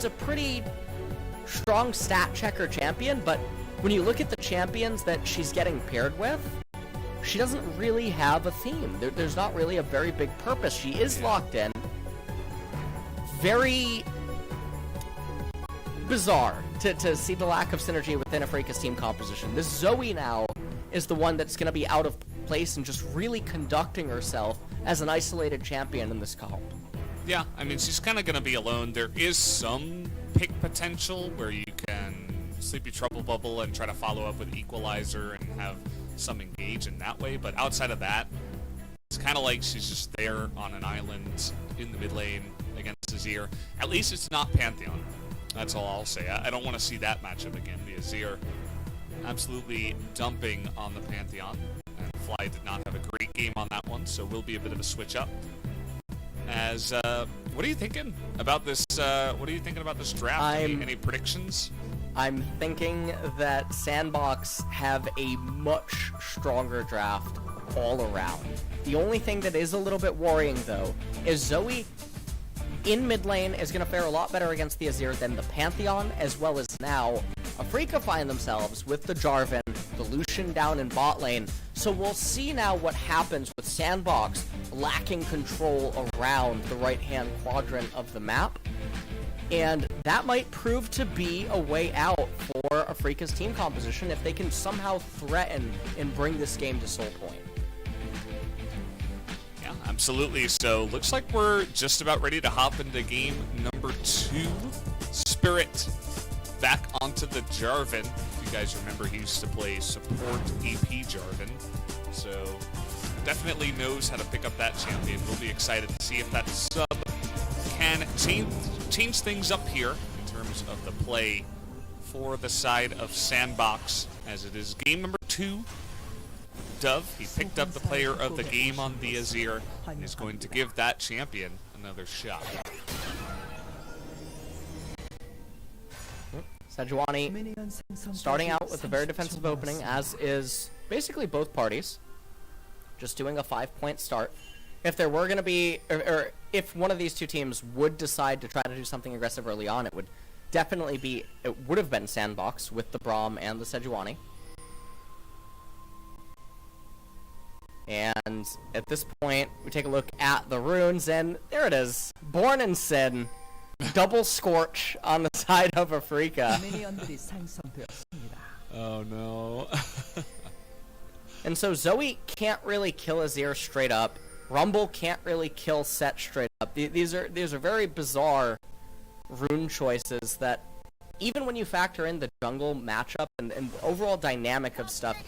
a pretty strong stat checker champion, but when you look at the champions that she's getting paired with, she doesn't really have a theme. There's not really a very big purpose. She is locked in. Very bizarre to see the lack of synergy within Afreeca's team composition. This Zoe now is the one that's going to be out of place and just really conducting herself as an isolated champion in this comp. Yeah, I mean, she's kind of going to be alone. There is some pick potential where you can Sleepy Trouble Bubble and try to follow up with Equalizer and have some engage in that way, but outside of that, it's kind of like she's just there on an island in the mid lane against Azir. At least it's not Pantheon. That's all I'll say. I don't want to see that matchup again. The Azir absolutely dumping on the Pantheon, and Fly did not have a great game on that one, so will be a bit of a switch up. As what are you thinking about this? What are you thinking about this draft? Any predictions? I'm thinking that SANDBOX have a much stronger draft all around. The only thing that is a little bit worrying, though, is Zoe in mid lane is going to fare a lot better against the Azir than the Pantheon, as well as now Afreeca find themselves with the Jarven, the Lucian down in bot lane. So we'll see now what happens with SANDBOX lacking control around the right-hand quadrant of the map. And that might prove to be a way out for Afreeca's team composition if they can somehow threaten and bring this game to Soul Point. Yeah, absolutely. So looks like we're just about ready to hop into game number 2. Spirit back onto the Jarven. If you guys remember, he used to play support AP Jarven. So definitely knows how to pick up that champion. We'll be excited to see if that sub can change things up here in terms of the play for the side of SANDBOX, as it is game number 2. Dove, he picked up the player of the game on the Azir and is going to give that champion another shot. Sejuani starting out with a very defensive opening, as is basically both parties. Just doing a 5-point start. If there were going to be, or if one of these two teams would decide to try to do something aggressive early on, it would definitely be, it would have been SANDBOX with the Bruam and the Sejuani. And at this point, we take a look at the runes, and there it is. Born in Sin. Double Scorch on the side of Afreeca. Oh no. And so Zoe can't really kill Azir straight up. Rumble can't really kill Sett straight up. These are very bizarre rune choices that, even when you factor in the jungle matchup and the overall dynamic of stuff,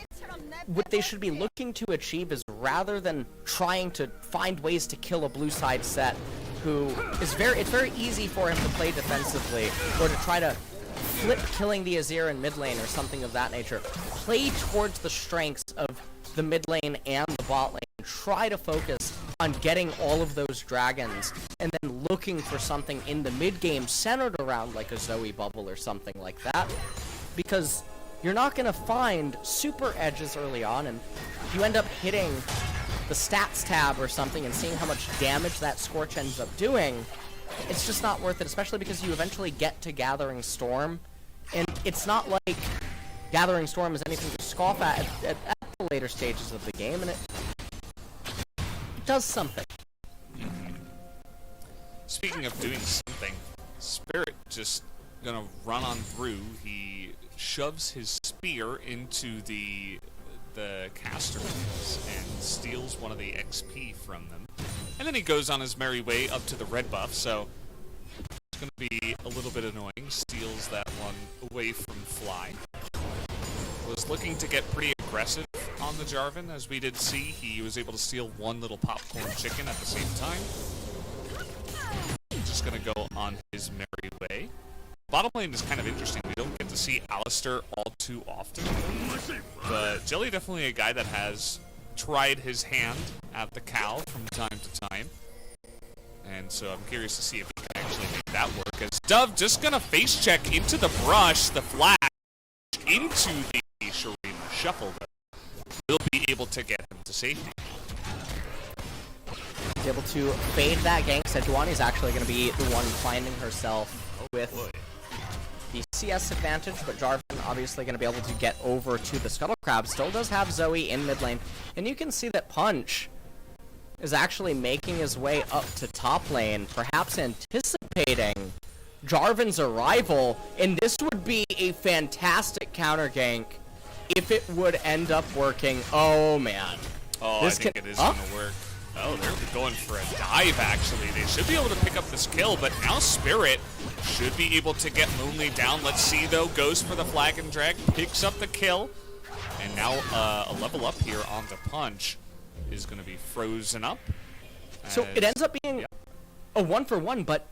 what they should be looking to achieve is, rather than trying to find ways to kill a blue side Sett, who is it's very easy for him to play defensively, or to try to flip killing the Azir in mid lane or something of that nature. Play towards the strengths of the mid lane and the bot lane. Try to focus on getting all of those dragons, and then looking for something in the mid game centered around like a Zoe bubble or something like that. Because you're not going to find super edges early on, and you end up hitting the stats tab or something and seeing how much damage that Scorch ends up doing. It's just not worth it, especially because you eventually get to Gathering Storm, and it's not like Gathering Storm is anything to scoff at the later stages of the game, and it does something. Speaking of doing something, Spirit just gonna run on through. He shoves his spear into the casters and steals one of the XP from them. And then he goes on his merry way up to the red buff, so it's gonna be a little bit annoying. Steals that one away from Fly. Was looking to get pretty aggressive on the Jarvan, as we did see. He was able to steal one little popcorn chicken at the same time. Just gonna go on his merry way. Bottom lane is kind of interesting. We don't get to see Alistar all too often, but Jelly definitely a guy that has tried his hand at the cow from time to time. And so I'm curious to see if he can actually make that work, as Dove just gonna face check into the brush, the flash into the Shurima shuffle, but will be able to get him to safety. He's able to fade that gank. Sejuani is actually going to be the one finding herself with the CS advantage, but Jarven obviously going to be able to get over to the Scuttle Crab. Still does have Zoe in mid lane, and you can see that Punch is actually making his way up to top lane, perhaps anticipating Jarvan's arrival, and this would be a fantastic counter gank if it would end up working. Oh man. Oh, I think it is going to work. Oh, they're going for a dive, actually. They should be able to pick up this kill, but now Spirit should be able to get Lonely down. Let's see, though. Goes for the flag and drag, picks up the kill, and now a level up here on the Punch is going to be frozen up. So it ends up being a 1-for-1, but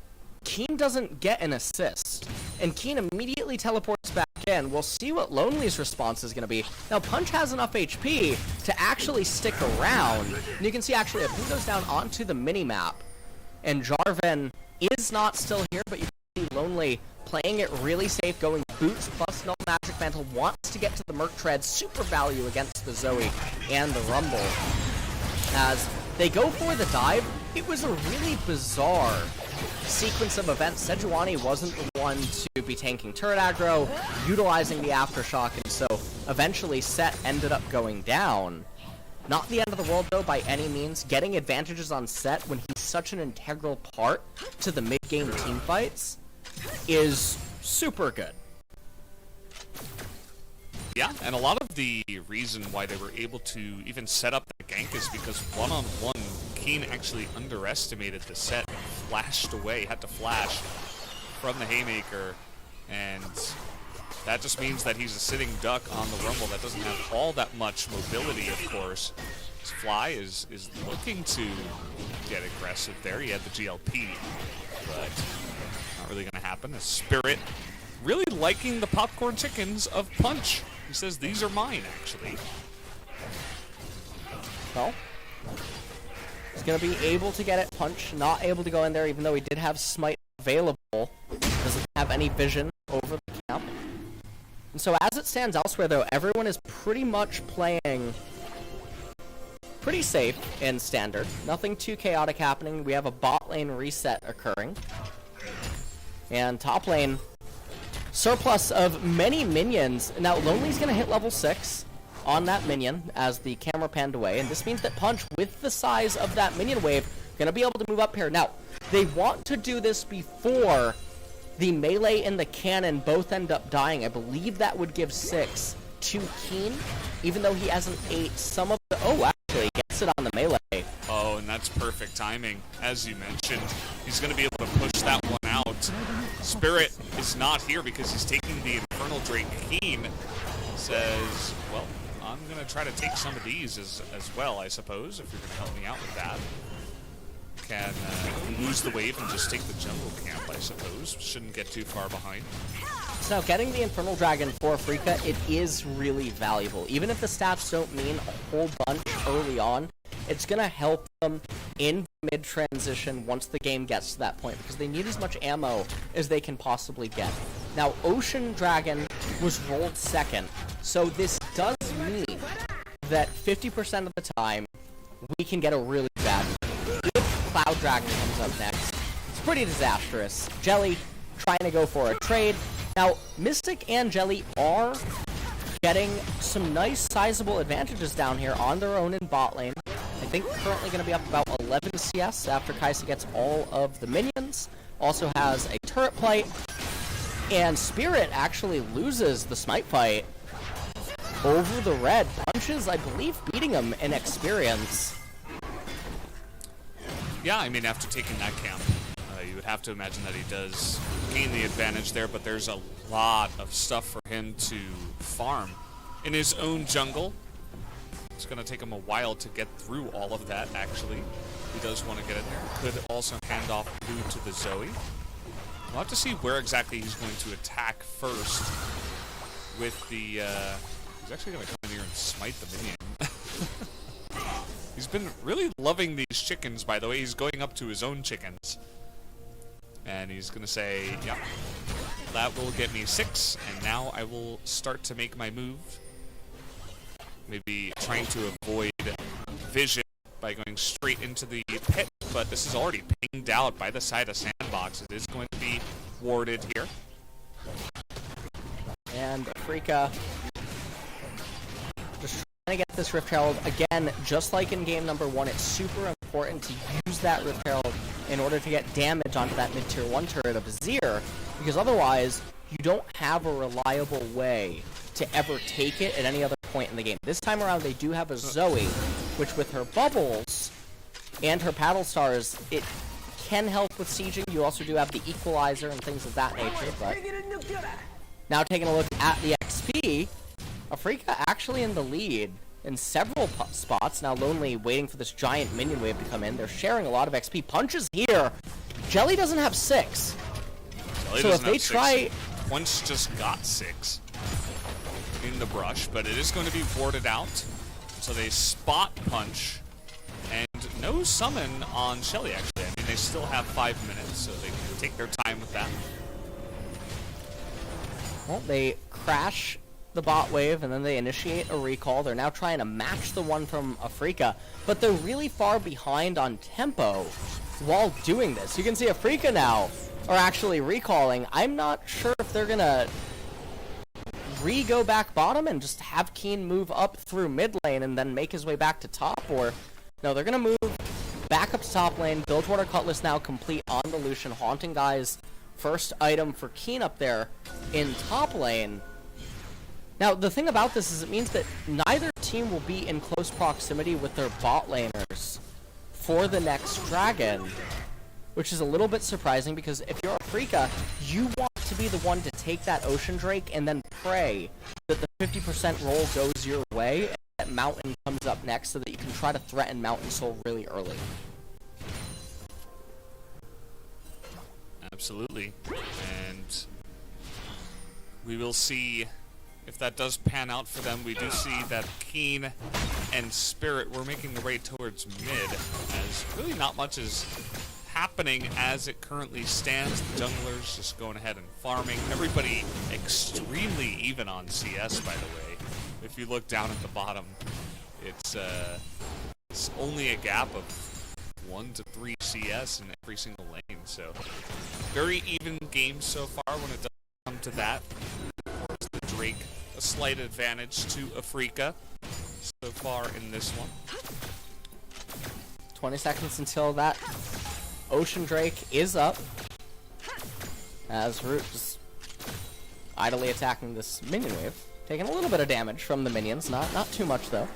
KIIN doesn't get an assist, and KIIN immediately teleports back in. We'll see what Lonely's response is going to be. Now, Punch has enough HP to actually stick around, and you can see actually a ping goes down onto the mini-map, and Jarven is not still here, but you can see Lonely playing it really safe, going boots plus no magic mantle, wants to get to the Merc Tread, super value against the Zoe and the Rumble. As they go for the dive, it was a really bizarre sequence of events. Sejuani wasn't the one to be tanking turret aggro, utilizing the aftershock, and so eventually Sett ended up going down. Not the end of the world though by any means. Getting advantages on Sett when he's such an integral part to the mid-game teamfights is super good. Yeah, and a lot of the reason why they were able to even set up the gank is because one-on-one, KIIN actually underestimated the Sett and flashed away, had to flash from the Haymaker, and that just means that he's a sitting duck on the Rumble that doesn't have all that much mobility, of course. His Fly is looking to get aggressive there. He had the GLP, but not really going to happen. A Spirit really liking the popcorn chickens of Punch. He says, these are mine, actually. Well, he's going to be able to get it. Punch not able to go in there, even though he did have Smite available. Doesn't have any vision over the camp. And so as it stands elsewhere, though, everyone is pretty much playing pretty safe in Standard. Nothing too chaotic happening. We have a bot lane reset occurring. And top lane, surplus of many minions. Now, Lonely's going to hit level 6 on that minion as the camera panned away, and this means that Punch, with the size of that minion wave, going to be able to move up here. Now, they want to do this before the melee and the cannon both end up dying. I believe that would give 6 to KIIN, even though he hasn't ate some of the... Oh, actually, gets it on the melee. Oh, and that's perfect timing. As you mentioned, he's going to be able to push that one out. Spirit is not here because he's taking the Infernal Drake. KIIN says, well, I'm going to try to take some of these as well, I suppose, if you're going to help me out with that. Can lose the wave and just take the jungle camp, I suppose. Shouldn't get too far behind. So getting the Infernal Dragon for Afreeca, it is really valuable. Even if the stats don't mean a whole bunch early on, it's going to help them in mid-transition once the game gets to that point, because they need as much ammo as they can possibly get. Now, Ocean Dragon was rolled second, so this does mean that 50% of the time, we can get a really bad move. If Cloud Dragon comes up next, it's pretty disastrous. Jelly trying to go for a trade. Now, Mystic and Jelly are getting some nice sizable advantages down here on their own in bot lane. I think currently going to be up about 11 CS after Kai'Sa gets all of the minions. Also has a turret plate. And Spirit actually loses the smite fight over the red. Punches, I believe, beating him in experience. Yeah, I mean, after taking that camp, you would have to imagine that he does gain the advantage there, but there's a lot of stuff for him to farm in his own jungle. It's going to take him a while to get through all of that, actually. He does want to get in there. Could also hand off blue to the Zoe. We'll have to see where exactly he's going to attack first with the... he's actually going to come in here and smite the minion. He's been really loving these chickens, by the way. He's going up to his own chickens. And he's going to say, yeah, that will get me 6, and now I will start to make my move. Maybe trying to avoid vision by going straight into the pit, but this is already pinged out by the side of SANDBOX. It is going to be warded here. And Afreeca just trying to get this Rift Herald. Again, just like in game number 1, it's super important to use that Rift Herald in order to get damage onto that mid-tier 1 turret of Azir, because otherwise you don't have a reliable way to ever take it at any other point in the game. This time around they do have a Zoe, which with her bubbles and her paddle stars, it can help with sieging. You also do have the equalizer and things of that nature, but now taking a look at the XP, Afreeca actually in the lead in several spots. Now Lonely waiting for this giant minion wave to come in. They're sharing a lot of XP. Punches here. Jelly doesn't have 6. Jelly so if they try... Punch just got 6 in the brush, but it is going to be warded out. So they spot Punch, and no summon on Shelly, actually. I mean, they still have 5 minutes, so they can take their time with that. Well, they crash the bot wave, and then they initiate a recall. They're now trying to match the one from Afreeca, but they're really far behind on tempo while doing this. You can see Afreeca now are actually recalling. I'm not sure if they're gonna go back bottom and just have KIIN move up through mid lane and then make his way back to top, or no, they're gonna move back up to top lane. Bilgewater Cutlass now complete on the Lucian, Haunting Guy's first item for KIIN up there in top lane. Now, the thing about this is it means that neither team will be in close proximity with their bot laners for the next dragon, which is a little bit surprising because if you're Afreeca, you want to be the one to take that Ocean Drake and then pray that the 50% roll goes your way and that Mountain comes up next so that you can try to threaten Mountain Soul really early. Absolutely. And we will see if that does pan out for them. We do see that KIIN and Spirit were making the way towards mid, as really not much is happening as it currently stands. The junglers just going ahead and farming. Everybody extremely even on CS, by the way. If you look down at the bottom, it's only a gap of 1 to 3 CS in every single lane. So very even game so far when it does come to that. Of course, the Drake a slight advantage to Afreeca so far in this one. 20 seconds until that Ocean Drake is up, as Root just idly attacking this minion wave, taking a little bit of damage from the minions, not too much though.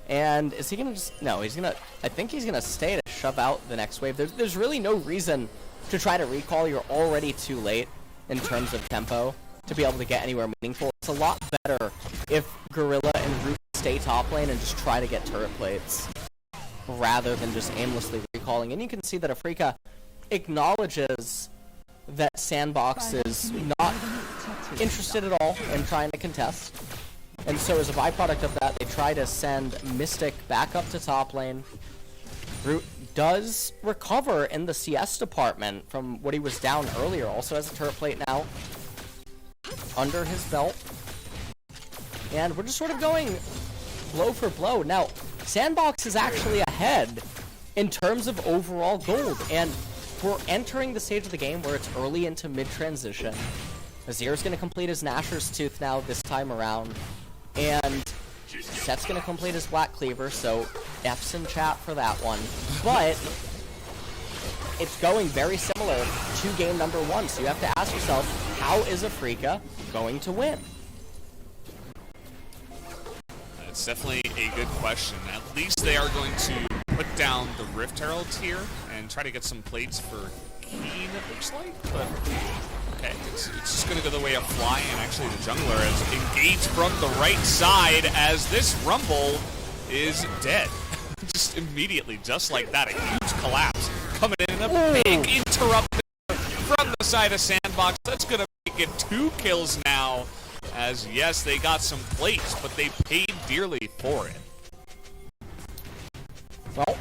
And is he gonna just, no, he's gonna, I think he's gonna stay to shove out the next wave. There's really no reason to try to recall. You're already too late in terms of tempo to be able to get anywhere meaningful. It's a lot better if Gorilla and Root stay top lane and just try to get turret plates rather than just aimlessly recalling. And you can see that Afreeca acknowledges that SANDBOX is not interested at all in trying to contest. And so as a byproduct of that, they try to send Mystic back up to top lane. Root does recover in the CS department from what he was down earlier. Also has a turret plate now under his belt. And we're just sort of going blow for blow. Now, SANDBOX is actually ahead in terms of overall gold, and we're entering the stage of the game where it's early into mid-transition. Azir's going to complete his Nashor's Tooth now this time around, and Sett's going to complete his Black Cleaver, so F's in chat for that one. But it's going very similar to game number 1, so you have to ask yourself, how is Afreeca going to win? It's definitely a good question. At least they are going to put down the Rift Heralds here and try to get some plates for KIIN, it looks like. But okay, it's just going to go the way of Fly, and actually the jungler is engaged from the right side as this Rumble is dead. Just immediately, just like that, a huge collapse coming in, a big interrupt from the side of SANDBOX. That's going to make it 2 kills now. As yes, they got some plates, but they paid dearly for it. Well,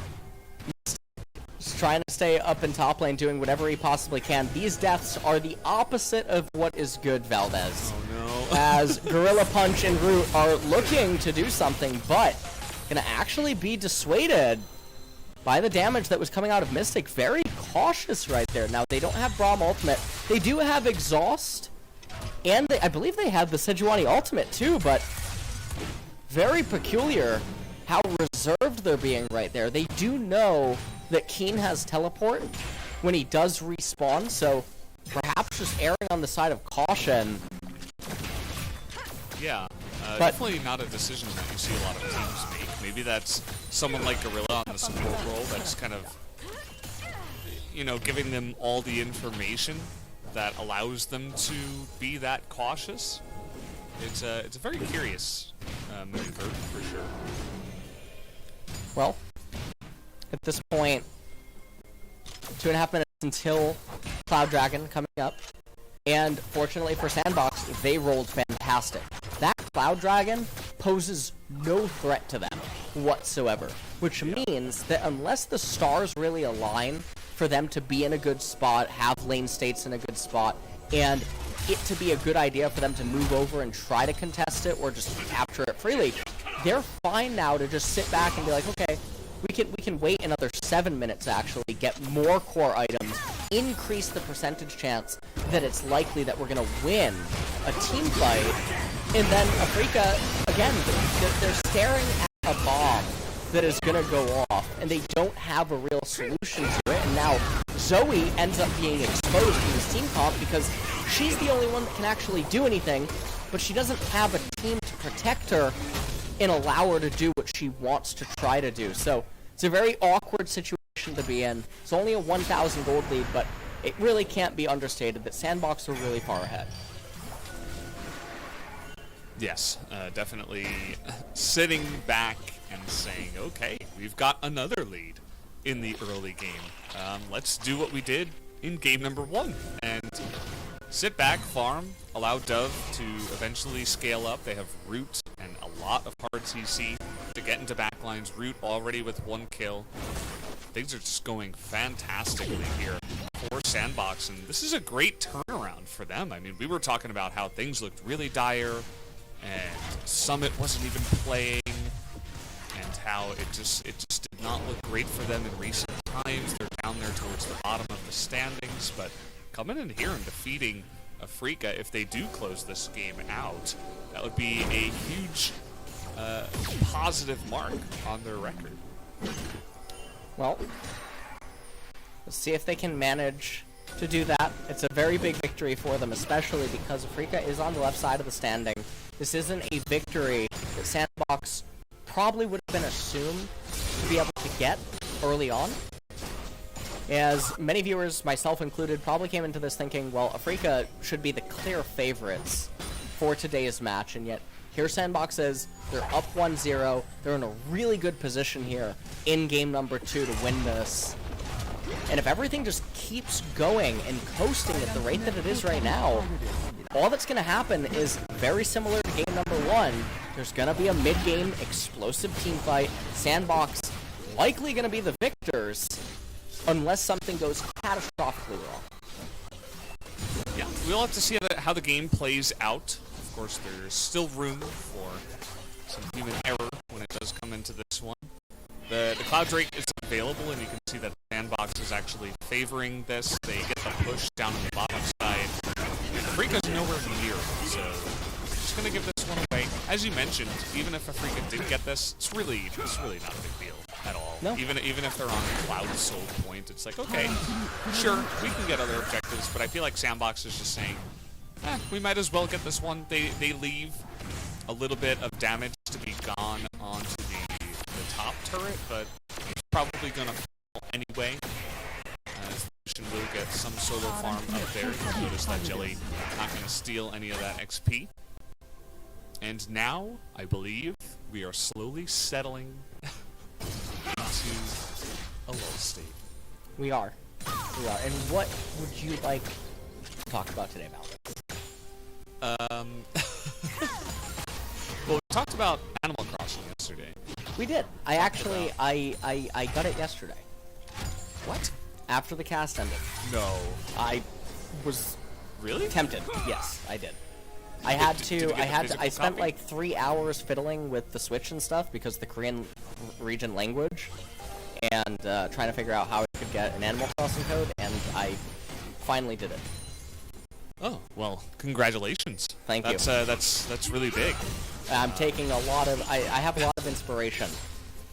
just trying to stay up in top lane, doing whatever he possibly can. These deaths are the opposite of what is good, Valdez. Oh no. As Gorilla Punch and Root are looking to do something, but gonna actually be dissuaded by the damage that was coming out of Mystic. Very cautious right there. Now, they don't have Bruam ultimate. They do have exhaust, and I believe they have the Sejuani ultimate too, but very peculiar how reserved they're being right there. They do know that KIIN has teleport when he does respawn, so perhaps just erring on the side of caution. Yeah, definitely not a decision that you see a lot of teams make. Maybe that's someone like Gorilla on the support role that's kind of, you know, giving them all the information that allows them to be that cautious. It's a very curious maneuver, for sure. Well, at this point, 2.5 minutes until Cloud Dragon coming up, and fortunately for SANDBOX, they rolled fantastic. That Cloud Dragon poses no threat to them whatsoever, which means that unless the stars really align for them to be in a good spot, have lane states in a good spot, and it to be a good idea for them to move over and try to contest it or just capture it freely, they're fine now to just sit back and be like, okay, we can wait another 7 minutes actually, get more core items, increase the percentage chance that it's likely that we're going to win a team fight, and then Afreeca, again, they're staring at a bomb that is going to go off, and they don't have a real solution to it, and now Zoe ends up being exposed in this team comp because she's the only one that can actually do anything, but she doesn't have a team to protect her and allow her to do what she wants to try to do. So it's a very awkward situation to be in. It's only a 1,000 gold lead, but it really can't be understated that SANDBOX are really far ahead. Yes, definitely sitting back and saying, okay, we've got another lead in the early game. Let's do what we did in game number 1 and sit back, farm, allow Dove to eventually scale up. They have Root and a lot of hard CC to get into backlines. Root already with 1 kill. Things are just going fantastically here for SANDBOX, and this is a great turnaround for them. I mean, we were talking about how things looked really dire, and Summit wasn't even playing, and how it just did not look great for them in recent times. They're down there towards the bottom of the standings, but coming in here and defeating Afreeca, if they do close this game out, that would be a huge positive mark on their record. Well, let's see if they can manage to do that. It's a very big victory for them, especially because Afreeca is on the left side of the standing. This isn't a victory that SANDBOX probably would have been assumed to be able to get early on. As many viewers, myself included, probably came into this thinking, well, Afreeca should be the clear favorites for today's match, and yet here SANDBOX is, they're up 1-0, they're in a really good position here in game number 2 to win this. And if everything just keeps going and coasting at the rate that it is right now, all that's going to happen is very similar to game number 1. There's going to be a mid-game explosive team fight. SANDBOX likely going to be the victors, unless something goes catastrophically wrong. Yeah, we'll have to see how the game plays out. Of course, there's still room for some human error when it does come into this one. The Cloud Drake is available, and you can see that SANDBOX is actually favoring this. They get the push down on the bottom side. And Afreeca's nowhere near, so just going to give this one away. As you mentioned, even if Afreeca did get this, it's really not a big deal at all. No. Even if they're on Cloud's soul point, it's like, okay, sure, we can get other objectives, but I feel like SANDBOX is just saying, we might as well get this one. They leave a little bit of damage to be gone onto the top turret, but it's probably going to fall anyway. Lucian will get some solo farm up there. Notice that Jelly not going to steal any of that XP. And now, I believe, we are slowly settling into a lull state. We are. And what would you like to talk about today, Val? Well, we talked about Animal Crossing yesterday. We did. I actually, I got it yesterday. What? After the cast ended. No. I was Really? tempted. Yes, I did. I spent copy? like 3 hours fiddling with the Switch and stuff because the Korean region language, and trying to figure out how I could get an Animal Crossing code, and I finally did it. Oh, well, congratulations. Thank you. That's really big. I'm taking a lot of... I have a lot of inspiration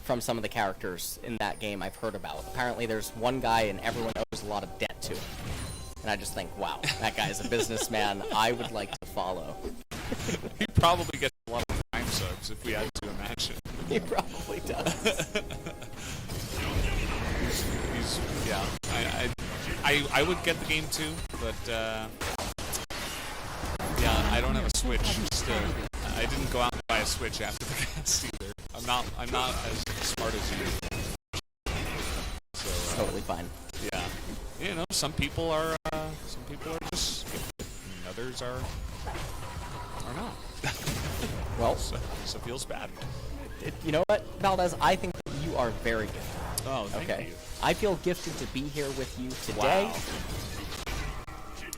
from some of the characters in that game I've heard about. Apparently there's one guy and everyone owes a lot of debt to him. And I just think, wow, that guy's a businessman I would like to follow. He probably gets a lot of Prime subs if we had to imagine. He probably does. Yeah, I would get the game too, but yeah, I don't have a Switch still. I didn't go out and buy a Switch after the cast either. I'm not as smart as you. So, Totally fine. Yeah, you know, some people are just gifted, and others are not. Well, so it feels bad. You know what, Valdez? I think that you are very gifted. Oh, thank you. I feel gifted to be here with you today. Wow.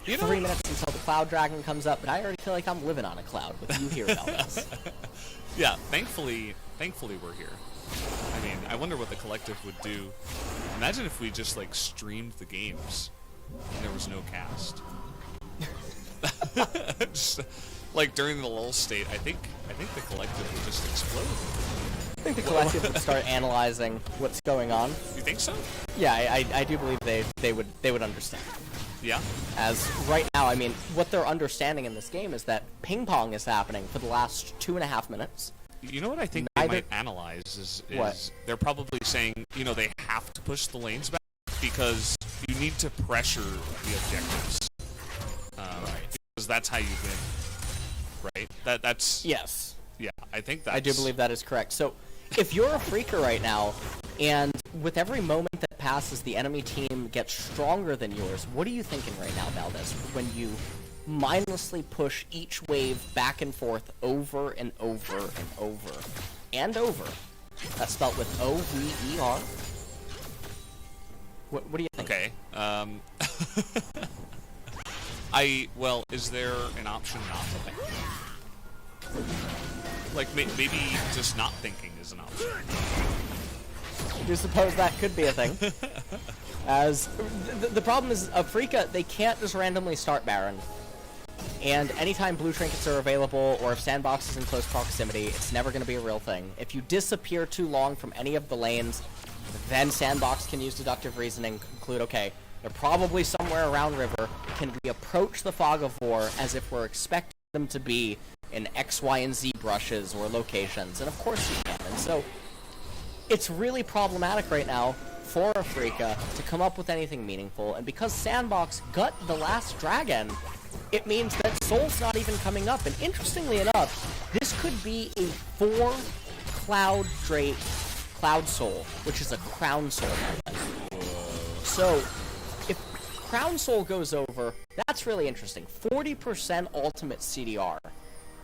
You know, 3 minutes until the Cloud Dragon comes up, but I already feel like I'm living on a cloud with you here, Valdez. Yeah, thankfully we're here. I mean, I wonder what the collective would do. Imagine if we just like streamed the games and there was no cast. Just, like during the lull state, I think the collective would just explode. I think the collective would start analyzing what's going on. You think so? Yeah, I do believe they would understand. Yeah. As right now, I mean, what they're understanding in this game is that ping pong is happening for the last 2.5 minutes. You know what I think they might analyze is they're probably saying, you know, they have to push the lanes back because you need to pressure the objectives. Because that's how you win. Right? That's... Yes. Yeah, I think that's... I do believe that is correct. So, if you're a Afreeca right now, and with every moment that passes, the enemy team gets stronger than yours, what are you thinking right now, Valdez, when you mindlessly push each wave back and forth over and over and over and over? That's spelled with O-V-E-R. What do you think? Okay. Well, is there an option not to think? Like, maybe just not thinking is an option. Do you suppose that could be a thing? As the problem is, Afreeca, they can't just randomly start Baron. And anytime blue trinkets are available, or if SANDBOX is in close proximity, it's never going to be a real thing. If you disappear too long from any of the lanes, then SANDBOX can use deductive reasoning, conclude, okay, they're probably somewhere around river. Can we approach the Fog of War as if we're expecting them to be in X, Y, and Z brushes or locations? And of course you can. And so, it's really problematic right now for Afreeca to come up with anything meaningful. And because SANDBOX got the last dragon, it means that Soul's not even coming up. And interestingly enough, this could be a 4 Cloud Drake Cloud Soul, which is a Crown Soul. So, if Crown Soul goes over, that's really interesting. 40% ultimate CDR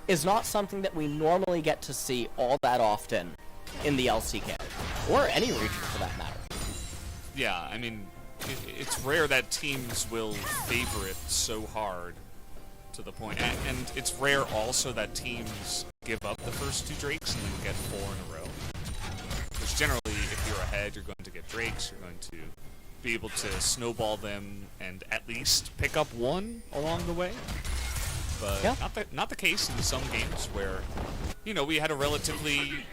is not something that we normally get to see all that often in the LCK, or any region for that matter. Yeah, I mean, it's rare that teams will favor it so hard to the point, and it's rare also that teams give up the first 2 Drakes and then get 4 in a row. Which generally, if you're ahead, you're going to get Drakes, you're going to be able to snowball them and at least pick up 1 along the way. But yeah, not the case in some games where, you know, we had a relatively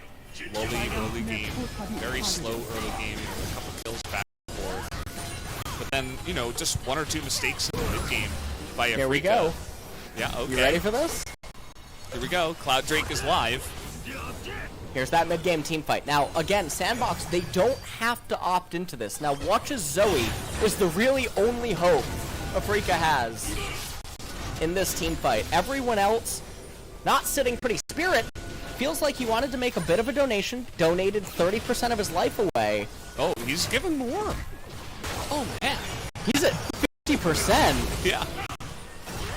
lowly early game, very slow early game, a couple kills back and forth. But then, you know, just 1 or 2 mistakes in the mid game by Afreeca. Here we go. Yeah, okay. You ready for this? Here we go. Cloud Drake is live. Here's that mid-game team fight. Now, again, SANDBOX, they don't have to opt into this. Now, watch as Zoe is the really only hope Afreeca has in this team fight. Everyone else, not sitting pretty. Spirit feels like he wanted to make a bit of a donation, donated 30% of his life away. Oh, he's given more. Oh, man. He's at 50%. Yeah.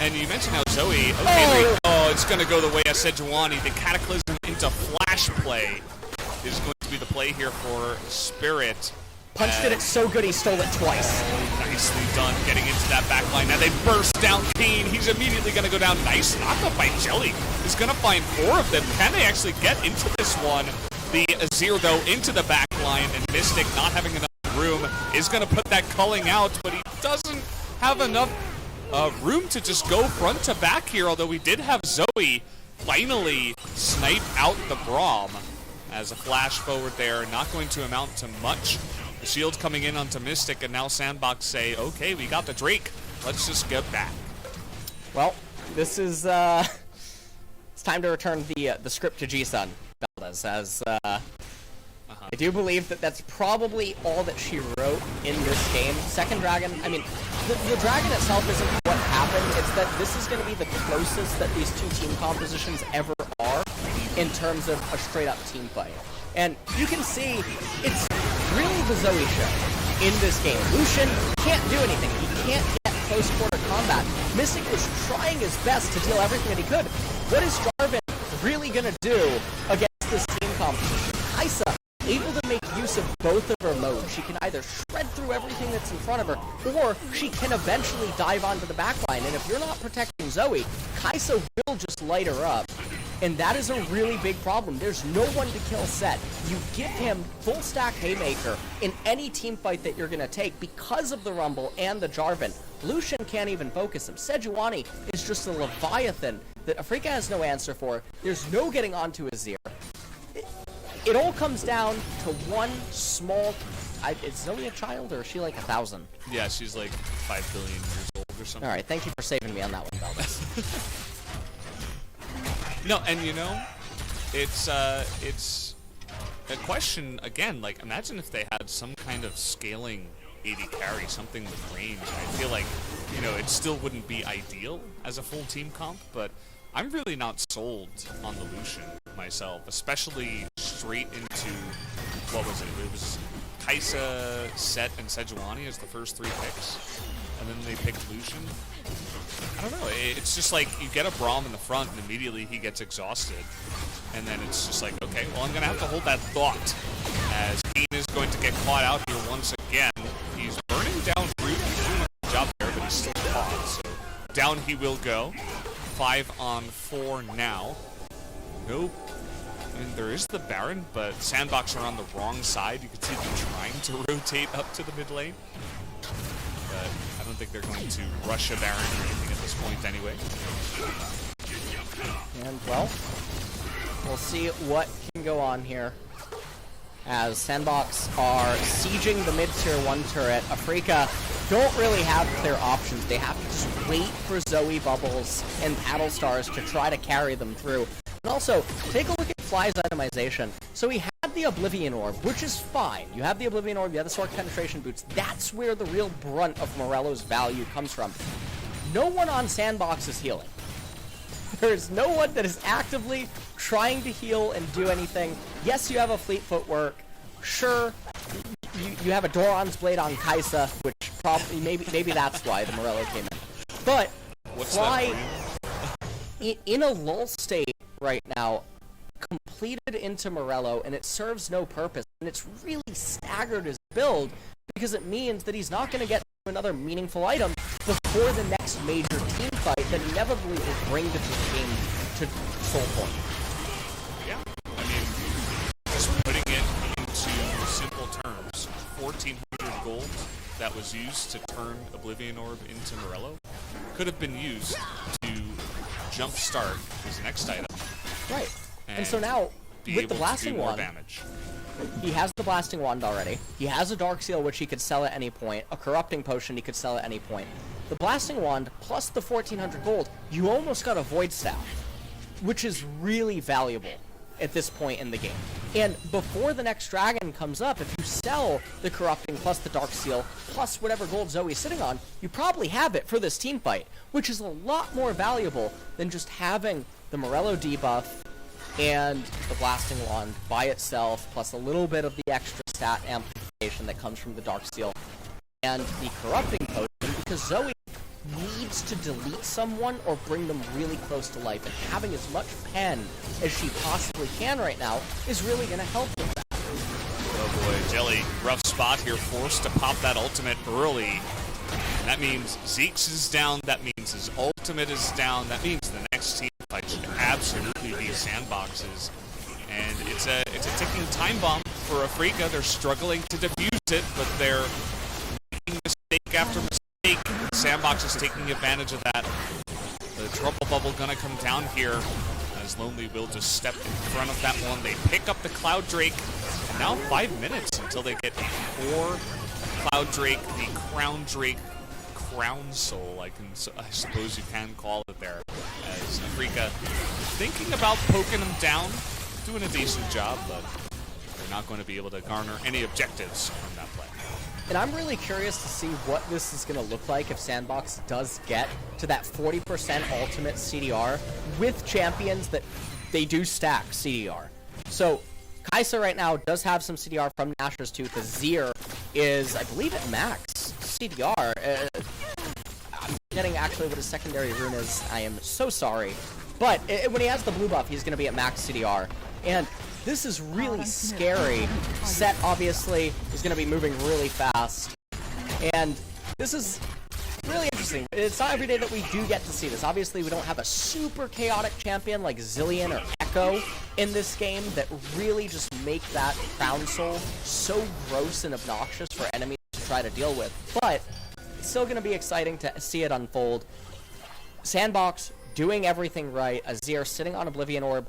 And you mentioned how Zoe, okay, it's going to go the way of Sejuani. The Cataclysm into Flash play is going to be the play here for Spirit. Punched it so good he stole it twice. Nicely done, getting into that backline. Now they burst down KIIN. He's immediately going to go down. Nice knockup by Jelly. He's going to find 4 of them. Can they actually get into this one? The Azir, though, into the backline, and Mystic, not having enough room, is going to put that culling out, but he doesn't have enough room to just go front to back here, although we did have Zoe finally snipe out the Bruam as a flash forward there, not going to amount to much. The shield coming in onto Mystic, and now SANDBOX say, okay, we got the Drake, let's just get back. Well, this is, it's time to return the script to G-Sun, Valdez, as, I do believe that that's probably all that she wrote in this game. Second dragon, I mean, the dragon itself isn't what happened, it's that this is going to be the closest that these two team compositions ever are in terms of a straight-up team fight. And you can see, it's really the Zoe show in this game. Lucian can't do anything. He can't get close quarter combat. Mystic was trying his best to deal everything that he could. What is Jarven really going to do against this team composition? Kaisa able to make use of both of her modes. She can either shred through everything that's in front of her, or she can eventually dive onto the backline. And if you're not protecting Zoe, Kaisa will just light her up. And that is a really big problem. There's no one to kill Sett. You give him full stack Haymaker in any team fight that you're going to take because of the Rumble and the Jarvan. Lucian can't even focus him. Sejuani is just a Leviathan that Afreeca has no answer for. There's no getting onto Azir. It all comes down to one small... is Zoe a child, or is she like 1,000? Yeah, she's like 5 billion years old or something. Alright, thank you for saving me on that one, Valdez. No, and you know, it's a question, again, like, imagine if they had some kind of scaling AD carry, something with range. I feel like, you know, it still wouldn't be ideal as a full team comp, but I'm really not sold on the Lucian myself, especially straight into, what was it? It was Kaisa, Sett, and Sejuani as the first 3 picks, and then they picked Lucian. I don't know, it's just like you get a Bruam in the front and immediately he gets exhausted, and then it's just like, okay, well, I'm going to have to hold that thought as KIIN is going to get caught out here once again. He's burning down Root, he's doing a good job there, but he's still caught, so down he will go. 5 on 4 now. Nope. I mean, there is the Baron, but SANDBOX are on the wrong side. You can see them trying to rotate up to the mid lane. But I don't think they're going to rush a Baron or anything at this point anyway. And, well, we'll see what can go on here as SANDBOX are sieging the mid-tier 1 turret. Afreeca don't really have clear options. They have to just wait for Zoe Bubbles and Alistar to try to carry them through. And also, take a look at Fly's itemization. So he had the Oblivion Orb, which is fine. You have the Oblivion Orb, you have the Sword Penetration Boots. That's where the real brunt of Morello's value comes from. No one on SANDBOX is healing. There's no one that is actively trying to heal and do anything. Yes, you have a Fleet Footwork. Sure, you have a Doran's Blade on Kaisa, which probably, maybe that's why the Morello came in. But Fly, in a lull state right now, completed into Morello, and it serves no purpose. And it's really staggered his build, because it means that he's not going to get another meaningful item before the next major team fight that inevitably will bring the game to full point. Yeah, I mean, just putting it into simple terms, 1,400 gold that was used to turn Oblivion Orb into Morello could have been used to jumpstart his next item. Right. And so now, with the Blasting Wand, he has the Blasting Wand already. He has a Dark Seal, which he could sell at any point. A Corrupting Potion he could sell at any point. The Blasting Wand, plus the 1,400 gold, you almost got a Void Staff, which is really valuable at this point in the game. And before the next dragon comes up, if you sell the Corrupting plus the Dark Seal, plus whatever gold Zoe's sitting on, you probably have it for this team fight, which is a lot more valuable than just having the Morello debuff and the Blasting Wand by itself, plus a little bit of the extra stat amplification that comes from the Dark Seal, and the Corrupting Potion, because Zoe needs to delete someone or bring them really close to life, and having as much pen as she possibly can right now is really going to help with that. Oh boy, Jelly, rough spot here, forced to pop that ultimate early. And that means Zeke's is down, that means his ultimate is down, that means the next team fight should absolutely be SANDBOX's. And it's a ticking time bomb for Afreeca. They're struggling to defuse it, but they're making mistake after mistake. SANDBOX is taking advantage of that. The trouble bubble gonna come down here as Lonely will just step in front of that one. They pick up the Cloud Drake. And now 5 minutes until they get a 4 Cloud Drake, the Crown Drake, Crown Soul, I suppose you can call it there. As Afreeca thinking about poking him down, doing a decent job, but they're not going to be able to garner any objectives from that play. And I'm really curious to see what this is going to look like if SANDBOX does get to that 40% ultimate CDR with champions that they do stack CDR. So Kai'Sa right now does have some CDR from Nashor's Tooth. Azir is, I believe, at max CDR. I'm forgetting actually what his secondary rune is. I am so sorry. But when he has the blue buff, he's going to be at max CDR. And this is really scary. Sett, obviously, is going to be moving really fast. And this is really interesting. It's not every day that we do get to see this. Obviously, we don't have a super chaotic champion like Zilean or Echo in this game that really just make that Crown Soul so gross and obnoxious for enemies to try to deal with. But it's still going to be exciting to see it unfold. SANDBOX doing everything right. Azir sitting on Oblivion Orb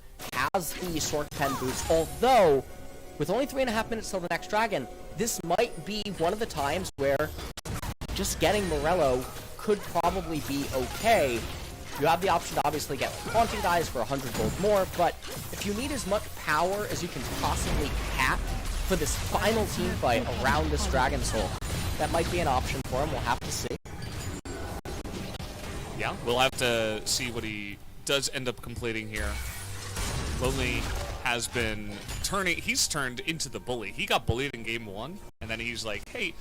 has the Sword Pen boots, although with only 3.5 minutes till the next dragon, this might be one of the times where just getting Morello could probably be okay. You have the option to obviously get Haunting Guys for 100 gold more, but if you need as much power as you can possibly cap for this final team fight around this Dragon Soul, that might be an option for him. We'll have to see. Yeah, we'll have to see what he does end up completing here. Lonely has been he's turned into the bully. He got bullied in game 1, and then he's like, hey,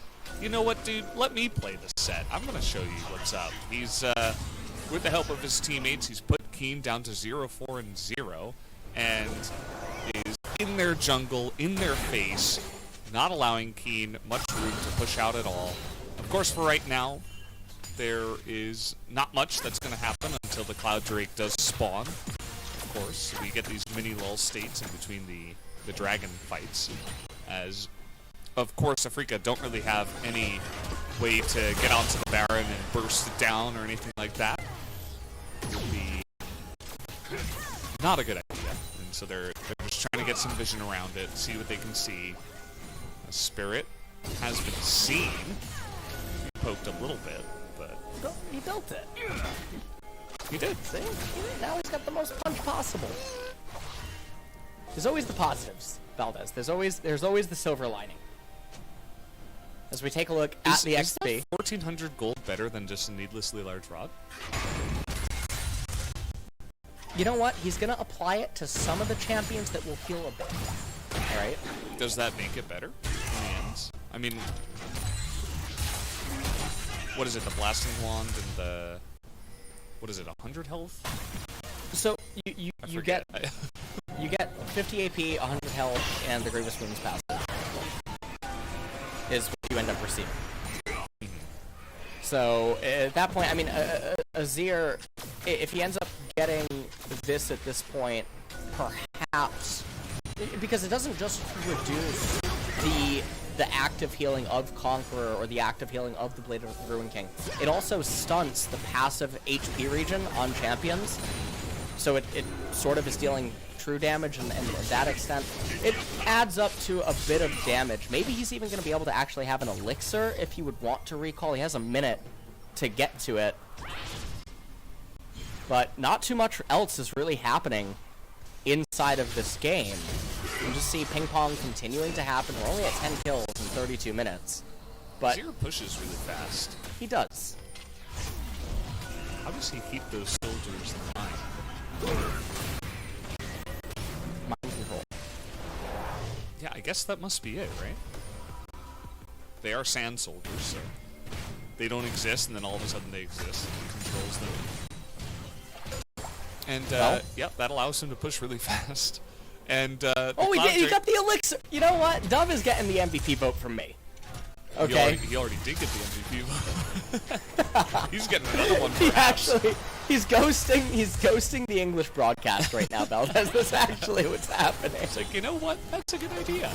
you know what, dude? Let me play this set. I'm going to show you what's up. He's, with the help of his teammates, he's put KIIN down to 0-4-0, and is in their jungle, in their face, not allowing KIIN much room to push out at all. Of course, for right now, there is not much that's going to happen until the Cloud Drake does spawn. Of course, so we get these mini lull states in between the dragon fights, as of course Afreeca don't really have any way to get onto the Baron and burst it down or anything like that. It would be not a good idea, and so they're just trying to get some vision around it, see what they can see. A Spirit has been seen. He poked a little bit, but He built it. He did. See? Now he's got the most punch possible. There's always the positives, Valdez. There's always the silver lining. As we take a look at the XP. Is 1,400 gold better than just a needlessly large rod? You know what? He's going to apply it to some of the champions that will heal a bit. Alright? Does that make it better in the end? I mean, what is it, the Blasting Wand and the... What is it, 100 health? So, you get 50 AP, 100 health, and the Grievous Wounds passive. Is what you end up receiving. So, at that point, I mean, Azir, if he ends up getting this at this point, perhaps... Because it doesn't just reduce the active healing of Conqueror or the active healing of the Blade of the Ruin King. It also stunts the passive HP regen on champions. So it sort of is dealing true damage, and to that extent, it adds up to a bit of damage. Maybe he's even going to be able to actually have an elixir if he would want to recall. He has a minute to get to it. But not too much else is really happening inside of this game. You just see ping pong continuing to happen. We're only at 10 kills in 32 minutes. But Zero pushes really fast. He does. How does he keep those soldiers in line? Mind control. Yeah, I guess that must be it, right? They are sand soldiers, so they don't exist, and then all of a sudden they exist, and he controls them. And, yeah, that allows him to push really fast. And, oh, he got the elixir! You know what? Dove is getting the MVP vote from me. Okay. He already did get the MVP vote. He's getting another one. He's ghosting the English broadcast right now, Valdez. That's actually what's happening. It's like, you know what? That's a good idea.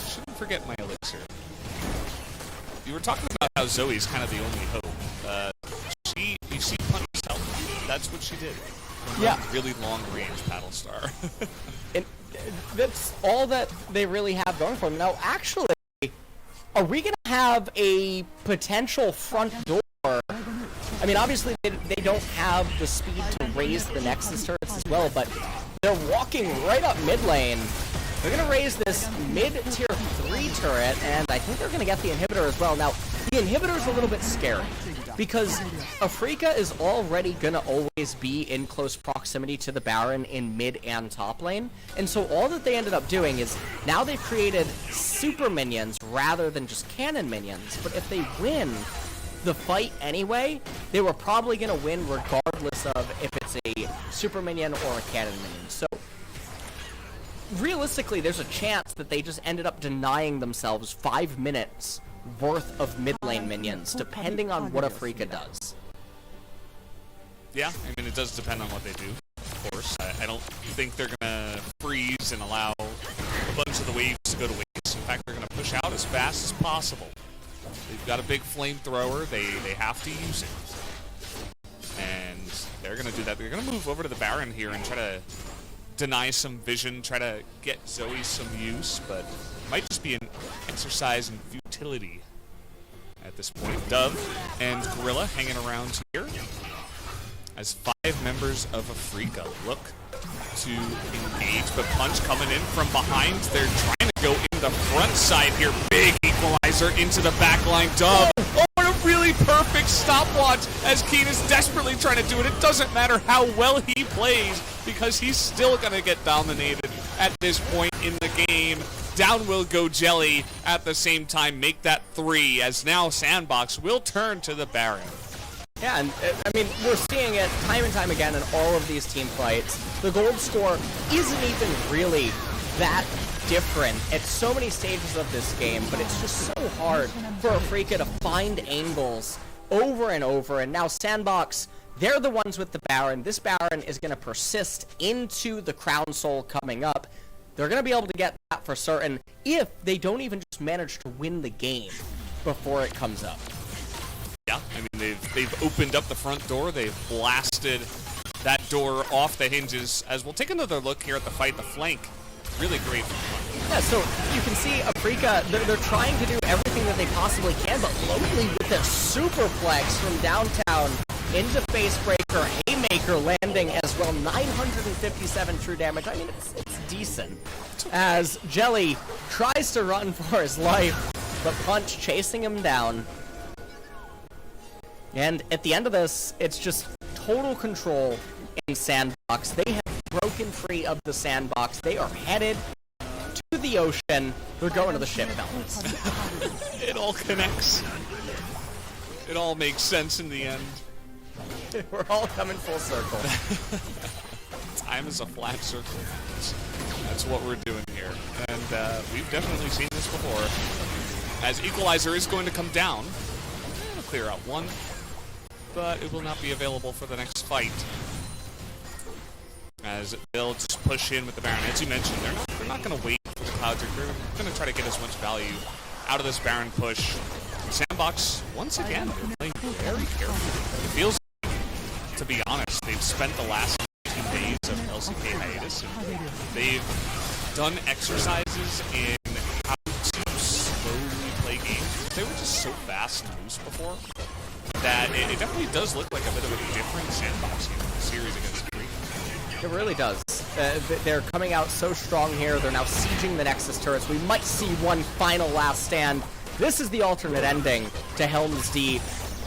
Shouldn't forget my elixir. You were talking about how Zoe's kind of the only hope. You see Punch's health. That's what she did. Yeah. Really long range Battlestar. And that's all that they really have going for them. Now, actually, are we going to have a potential front door? I mean, obviously, they don't have the speed to raise the Nexus turrets as well, but they're walking right up mid lane. They're going to raise this mid-tier 3 turret, and I think they're going to get the inhibitor as well. Now, the inhibitor's a little bit scary, because Afreeca is already going to always be in close proximity to the Baron in mid and top lane, and so all that they ended up doing is, now they've created super minions rather than just cannon minions, but if they win the fight anyway, they were probably going to win regardless of if it's a super minion or a cannon minion. So realistically, there's a chance that they just ended up denying themselves 5 minutes worth of mid lane minions, depending on what Afreeca does. Yeah, I mean, it does depend on what they do, of course. I don't think they're going to freeze and allow a bunch of the waves to go to waste. In fact, they're going to push out as fast as possible. They've got a big flamethrower. They have to use it. And they're going to do that. They're going to move over to the Baron here and try to deny some vision, try to get Zoe some use, but it might just be an exercise in futility at this point. Dove and Gorilla hanging around here as 5 members of Afreeca look to engage, but Punch coming in from behind. They're trying to go in the front side here. Big equalizer into the backline. Dove. Oh, what a really perfect stopwatch as KIIN is desperately trying to do it. It doesn't matter how well he plays because he's still going to get dominated at this point in the game. Down will go Jelly at the same time, make that 3, as now SANDBOX will turn to the Baron. Yeah, and I mean, we're seeing it time and time again in all of these team fights. The gold score isn't even really that different at so many stages of this game, but it's just so hard for Afreeca to find angles over and over, and now SANDBOX, they're the ones with the Baron. This Baron is going to persist into the Crown Soul coming up. They're going to be able to get that for certain if they don't even just manage to win the game before it comes up. Yeah, I mean, they've opened up the front door. They've blasted that door off the hinges. As we'll take another look here at the fight, the flank. Really great. Yeah, so you can see Afreeca, they're trying to do everything that they possibly can, but Lonely with the superplex from downtown into Facebreaker, Haymaker landing as well, 957 true damage. I mean, it's decent. As Jelly tries to run for his life, but Punch chasing him down. And at the end of this, it's just total control in SANDBOX. They have broken free of the SANDBOX. They are headed to the ocean. They're going to the ship mountains. It all connects. It all makes sense in the end. We're all coming full circle. Time is a flat circle. That's what we're doing here. And we've definitely seen this before. As Equalizer is going to come down. It'll clear out 1. But it will not be available for the next fight. As they'll just push in with the Baron. As you mentioned, they're not going to wait for the Cloud Drake. They're going to try to get as much value out of this Baron push. SANDBOX, once again, they're playing very carefully. It feels like, to be honest, they've spent the last 2 days of LCK hiatus. And they've done exercises in how to slowly play games. They were just so fast and loose before that it definitely does look like a bit of a different SANDBOX here in the series against Afreeca. It really does. They're coming out so strong here. They're now sieging the Nexus turrets. We might see one final last stand. This is the alternate ending to Helm's Deep,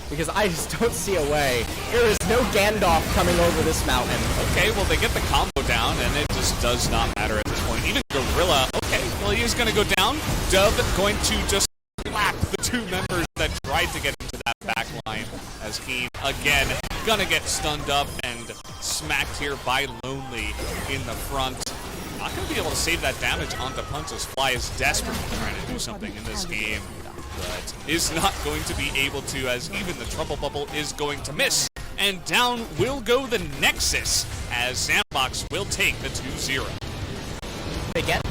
because I just don't see a way. There is no Gandalf coming over this mountain. Okay, well, they get the combo down, and it just does not matter at this point. Even Gorilla, okay, well, he is going to go down. Dove going to just slap the 2 members that tried to get into that back line, as KIIN, again, gonna get stunned up and smacked here by Lonely in the front. Not gonna be able to save that damage onto Punch's. Fly is desperately trying to do something in this game, but is not going to be able to, as even the Trouble Bubble is going to miss. And down will go the Nexus, as SANDBOX will take the 2-0. They get